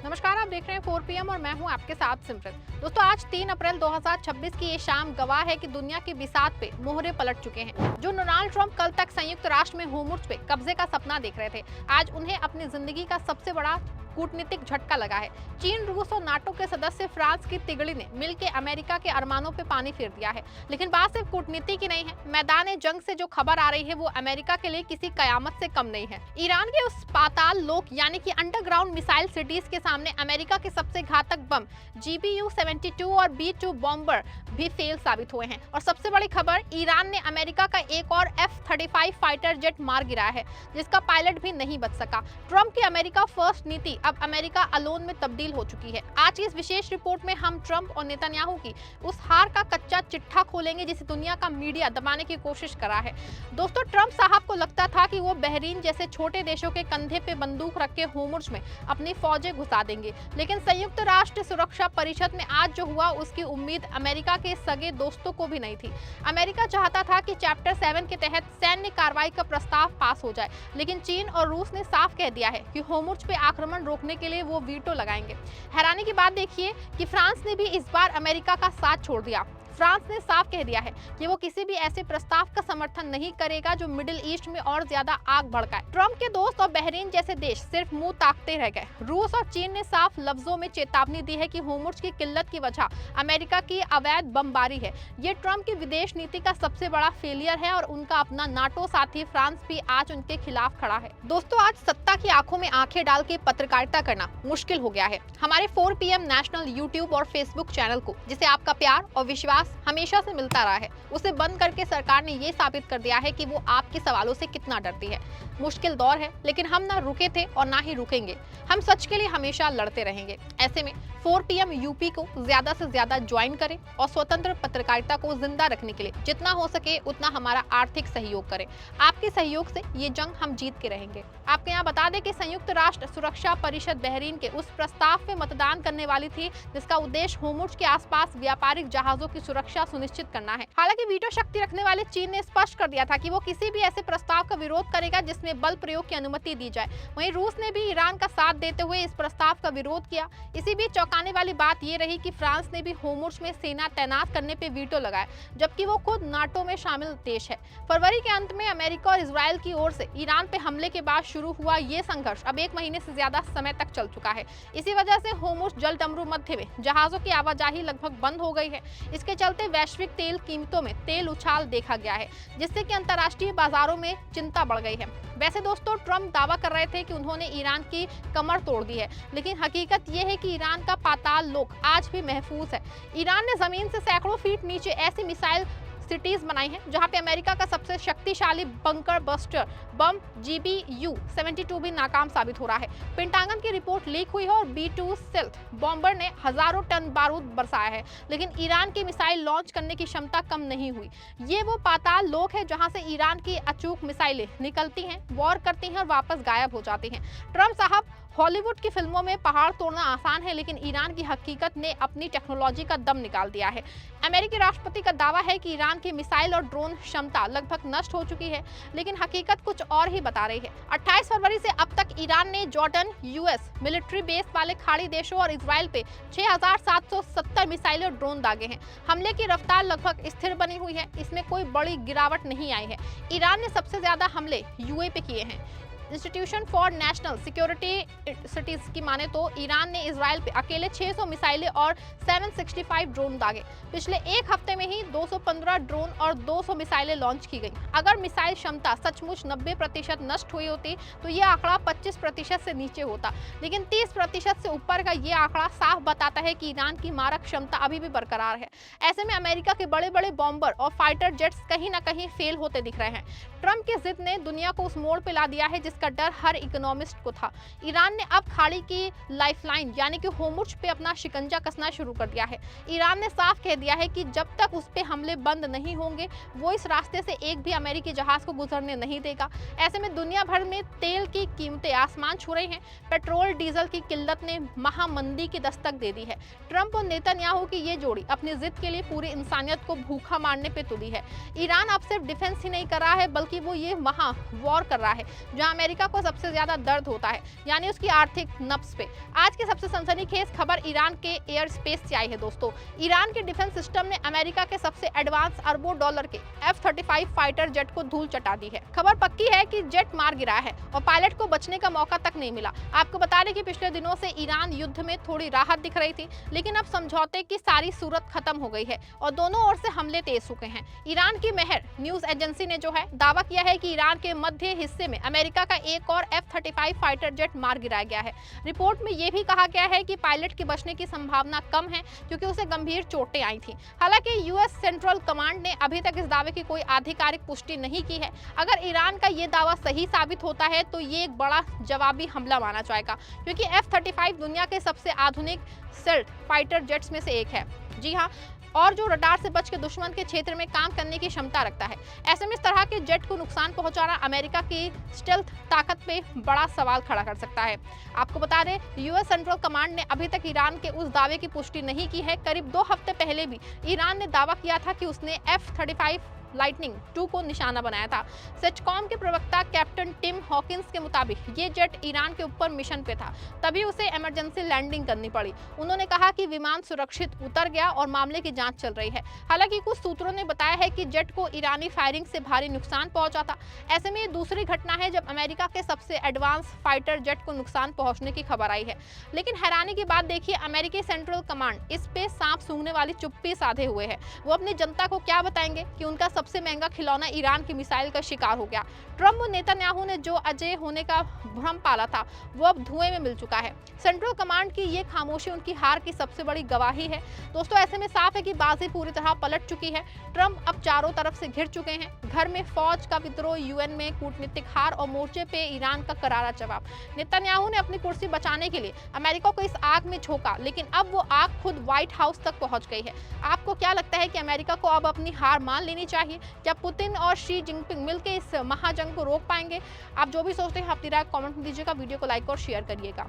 नमस्कार, आप देख रहे हैं 4 PM और मैं हूं आपके साथ सिमरन। दोस्तों, आज 3 अप्रैल 2026 की ये शाम गवाह है कि दुनिया की बिसात पे मोहरे पलट चुके हैं। जो डोनाल्ड ट्रंप कल तक संयुक्त राष्ट्र में होर्मुज़ पे कब्जे का सपना देख रहे थे, आज उन्हें अपनी जिंदगी का सबसे बड़ा कूटनीतिक झटका लगा है। चीन, रूस और नाटो के सदस्य फ्रांस की तिगड़ी ने मिलकर अमेरिका के अरमानों पे पानी फेर दिया है। लेकिन बात सिर्फ कूटनीति की नहीं है। मैदान जंग से जो खबर आ रही है वो अमेरिका के लिए किसी कयामत से कम नहीं है। ईरान के उस पाताल लोक यानी कि अंडरग्राउंड मिसाइल सिटीज के सामने अमेरिका के सबसे घातक बम GBU-72 और B-2 बॉम्बर भी फेल साबित हुए हैं। और सबसे बड़ी खबर, ईरान ने अमेरिका का एक और F-35 फाइटर जेट मार गिराया है, जिसका पायलट भी नहीं बच सका। ट्रंप की अमेरिका फर्स्ट नीति अब अमेरिका अलोन में तब्दील हो चुकी है। आज की इस विशेष रिपोर्ट में हम ट्रंप और नेतन्याहू की उस हार का कच्चा चिट्ठा खोलेंगे जिसे दुनिया का मीडिया दबाने की कोशिश करा है। दोस्तों, ट्रंप साहब को लगता था कि वो बहरीन जैसे छोटे देशों के कंधे पे बंदूक रख के होर्मुज़ में अपनी फौजें घुसा देंगे, लेकिन संयुक्त राष्ट्र सुरक्षा परिषद में आज जो हुआ उसकी उम्मीद अमेरिका के सगे दोस्तों को भी नहीं थी। अमेरिका चाहता था कि चैप्टर 7 के तहत सैन्य कार्रवाई का प्रस्ताव पास हो जाए, लेकिन चीन और रूस ने साफ कह दिया है कि होर्मुज़ पे आक्रमण रोकने के लिए वो वीटो लगाएंगे। हैरानी की बात देखिए कि फ्रांस ने भी इस बार अमेरिका का साथ छोड़ दिया। फ्रांस ने साफ कह दिया है कि वो किसी भी ऐसे प्रस्ताव का समर्थन नहीं करेगा जो मिडिल ईस्ट में और ज्यादा आग भड़काए। ट्रंप के दोस्त और बहरीन जैसे देश सिर्फ मुंह ताकते रह गए। रूस और चीन ने साफ लफ्जों में चेतावनी दी है कि होर्मुज़ की किल्लत की वजह अमेरिका की अवैध बमबारी है। ये ट्रंप की विदेश नीति का सबसे बड़ा फेलियर है और उनका अपना नाटो साथी फ्रांस भी आज उनके खिलाफ खड़ा है। दोस्तों, आज सत्ता की आंखों में आंखें डाल के पत्रकारिता करना मुश्किल हो गया है। हमारे 4 PM नेशनल यूट्यूब और फेसबुक चैनल को, जिसे आपका प्यार और विश्वास हमेशा से मिलता रहा है, उसे बंद करके सरकार ने ये साबित कर दिया है कि वो आपके सवालों से कितना डरती है। मुश्किल दौर है, लेकिन हम ना रुके थे और ना ही रुकेंगे। हम सच के लिए हमेशा लड़ते रहेंगे। ऐसे में 4 PM यूपी को ज्यादा से ज्यादा ज्वाइन करें और स्वतंत्र पत्रकारिता को जिंदा रखने के लिए जितना हो सके उतना हमारा आर्थिक सहयोग करें। आपके सहयोग से ये जंग हम जीत के रहेंगे। आपके यहाँ बता दें कि संयुक्त राष्ट्र सुरक्षा परिषद बहरीन के उस प्रस्ताव पे मतदान करने वाली थी जिसका उद्देश्य होर्मुज़ के आसपास व्यापारिक जहाजों की सुरक्षा सुनिश्चित करना है। हालांकि वीटो शक्ति रखने वाले चीन ने स्पष्ट कर दिया था कि वो किसी भी ऐसे प्रस्ताव का विरोध करेगा जिसमें बल प्रयोग की अनुमति दी जाए। वहीं रूस ने भी ईरान का साथ देते हुए इस प्रस्ताव का विरोध किया। इसी बीच चौंकाने वाली बात ये रही कि फ्रांस ने भी होर्मुज़ में सेना तैनात करने पे वीटो लगाया, जबकि वो खुद नाटो में शामिल देश है। फरवरी के अंत में अमेरिका और इजरायल की ओर से ईरान पे हमले के बाद शुरू हुआ ये संघर्ष अब 1 महीने से ज्यादा समय तक चल चुका है। इसी वजह से होर्मुज़ जलडमरू मध्य में जहाजों की आवाजाही लगभग बंद हो गई है। इसके चलते वैश्विक तेल कीमतों में तेल उछाल देखा गया है, जिससे कि अंतर्राष्ट्रीय बाजारों में चिंता बढ़ गई है। वैसे दोस्तों, ट्रंप दावा कर रहे थे कि उन्होंने ईरान की कमर तोड़ दी है, लेकिन हकीकत यह है कि ईरान का पाताल लोक आज भी महफूज है। ईरान ने जमीन से सैकड़ों फीट नीचे ऐसी मिसाइल सिटीज बनाई हैं जहां पे अमेरिका का सबसे शक्तिशाली बंकर बस्टर बम GBU-72 भी नाकाम साबित हो रहा है। पेंटागन की रिपोर्ट लीक हुई है और B-2 स्टेल्थ बॉम्बर ने हजारों टन बारूद बरसाया है, लेकिन ईरान की मिसाइल लॉन्च करने की क्षमता कम नहीं हुई। ये वो पाताल लोक है जहां से ईरान की अचूक मिसाइलें निकलती हैं, वॉर करती हैं और वापस गायब हो जाती हैं। ट्रंप साहब, हॉलीवुड की फिल्मों में पहाड़ तोड़ना आसान है, लेकिन ईरान की हकीकत ने अपनी टेक्नोलॉजी का दम निकाल दिया है। अमेरिकी राष्ट्रपति का दावा है कि ईरान की मिसाइल और ड्रोन क्षमता लगभग नष्ट हो चुकी है, लेकिन हकीकत कुछ और ही बता रही है। 28 फरवरी से अब तक ईरान ने जॉर्डन, US मिलिट्री बेस वाले खाड़ी देशों और इजराइल पे 6770 मिसाइल और ड्रोन दागे हैं। हमले की रफ्तार लगभग स्थिर बनी हुई है, इसमें कोई बड़ी गिरावट नहीं आई है। ईरान ने सबसे ज्यादा हमले UAE पे किए हैं। इंस्टीट्यूशन फॉर नेशनल सिक्योरिटी की माने तो ईरान ने इजराइल पे अकेले 600 मिसाइलें और 765 ड्रोन दागे। पिछले एक हफ्ते में ही 215 ड्रोन और 200 मिसाइलें लॉन्च की गई। अगर मिसाइल क्षमता सचमुच 90% नष्ट हुई होती तो ये आंकड़ा 25% से नीचे होता, लेकिन 30% से ऊपर का ये आंकड़ा साफ बताता है कि ईरान की मारक क्षमता अभी भी बरकरार है। ऐसे में अमेरिका के बड़े बड़े बॉम्बर और फाइटर जेट्स कहीं ना कहीं फेल होते दिख रहे हैं। ट्रंप की जिद ने दुनिया को उस मोड़ पे ला दिया है जिसका डर हर इकोनॉमिस्ट को था। ईरान ने अब खाड़ी की लाइफलाइन यानी कि होर्मुज़ पे अपना शिकंजा कसना शुरू कर दिया है। ईरान ने साफ कह दिया है कि जब तक उस पे हमले बंद नहीं होंगे वो इस रास्ते से एक भी अमेरिकी जहाज को गुजरने नहीं देगा। ऐसे में दुनिया भर में तेल की कीमतें आसमान छू रही हैं। पेट्रोल डीजल की किल्लत ने महामंदी की दस्तक दे दी है। ट्रंप और नेतन्याहू की ये जोड़ी अपनी जिद के लिए पूरी इंसानियत को भूखा मारने पे तुली है। ईरान अब सिर्फ डिफेंस ही नहीं कर रहा है, बल्कि वो ये वहां वॉर कर रहा है जहां अमेरिका को सबसे ज्यादा दर्द होता है, यानी उसकी आर्थिक नब्ज पे। आज की सबसे सनसनीखेज खबर ईरान के एयर स्पेस से आई है दोस्तों। ईरान के डिफेंस सिस्टम ने अमेरिका के सबसे एडवांस अरबों डॉलर के F-35 फाइटर जेट को धूल चटा दी है। खबर पक्की है कि जेट मार गिरा है और पायलट को बचने का मौका तक नहीं मिला। आपको बता दें कि पिछले दिनों से ईरान युद्ध में थोड़ी राहत दिख रही थी, लेकिन अब समझौते की सारी सूरत खत्म हो गई है और दोनों ओर से हमले तेज चुके हैं। ईरान की मेहर न्यूज एजेंसी ने जो है दावा किया है कि ईरान के मध्य हिस्से में अमेरिका का एक और F-35 फाइटर जेट मार गिराया गया है। रिपोर्ट में यह भी कहा गया है कि पायलट के बचने की संभावना कम है क्योंकि उसे गंभीर चोटें आई थी। हालांकि यूएस सेंट्रल कमांड ने अभी तक इस दावे की कोई आधिकारिक पुष्टि नहीं की है। अगर ईरान का यह दावा सही साबित होता है तो ये एक बड़ा जवाबी हमला माना जाएगा, क्योंकि F-35 दुनिया के सबसे आधुनिक स्टेल्थ फाइटर जेट्स में से एक है। जी हाँ, और जो रडार से बच के दुश्मन के क्षेत्र में काम करने की क्षमता रखता है। ऐसे में इस तरह के जेट को नुकसान पहुंचाना अमेरिका की स्टेल्थ ताकत पे बड़ा सवाल खड़ा कर सकता है। आपको बता दें, यूएस सेंट्रल कमांड ने अभी तक ईरान के उस दावे की पुष्टि नहीं की है। करीब 2 हफ्ते पहले भी ईरान ने दावा किया था कि उसने F-35 लाइटनिंग 2 को निशाना बनाया था। सेटकॉम के प्रवक्ता कैप्टन टिम हॉकिंस के मुताबिक ये जेट ईरान के ऊपर मिशन पे था, तभी उसे इमरजेंसी लैंडिंग करनी पड़ी। उन्होंने कहा कि विमान सुरक्षित उतर गया और मामले की जांच चल रही है। हालांकि कुछ सूत्रों ने बताया है कि जेट को ईरानी फायरिंग से भारी नुकसान पहुंचा था। ऐसे में ये दूसरी घटना है जब अमेरिका के सबसे एडवांस फाइटर जेट को नुकसान पहुंचने की खबर आई है। लेकिन हैरानी की बात देखिए, अमेरिकी सेंट्रल कमांड इस पे सांप सूंघने वाली चुप्पी साधे हुए है। वो अपनी जनता को क्या बताएंगे कि उनका सबसे महंगा खिलौना ईरान की मिसाइल का शिकार हो गया। ट्रम्प और नेतन्याहू ने जो अजय होने का भ्रम पाला था वो अब धुएं में मिल चुका है। सेंट्रल कमांड की ये खामोशी उनकी हार की सबसे बड़ी गवाही है। दोस्तों, ऐसे में साफ है कि बाजी पूरी तरह पलट चुकी है। ट्रम्प अब चारों तरफ से घिर चुके हैं। घर में फौज का विद्रोह, यूएन में कूटनीतिक हार और मोर्चे पे ईरान का करारा जवाब। नेतन्याहू ने अपनी कुर्सी बचाने के लिए अमेरिका को इस आग में झोंका, लेकिन अब वो आग खुद व्हाइट हाउस तक पहुंच गई है। आपको क्या लगता है कि अमेरिका को अब अपनी हार मान लेनी चाहिए? क्या पुतिन और शी जिनपिंग मिलकर इस महाजंग को रोक पाएंगे? आप जो भी सोचते हैं अपनी राय कमेंट में दीजिएगा। वीडियो को लाइक और शेयर करिएगा।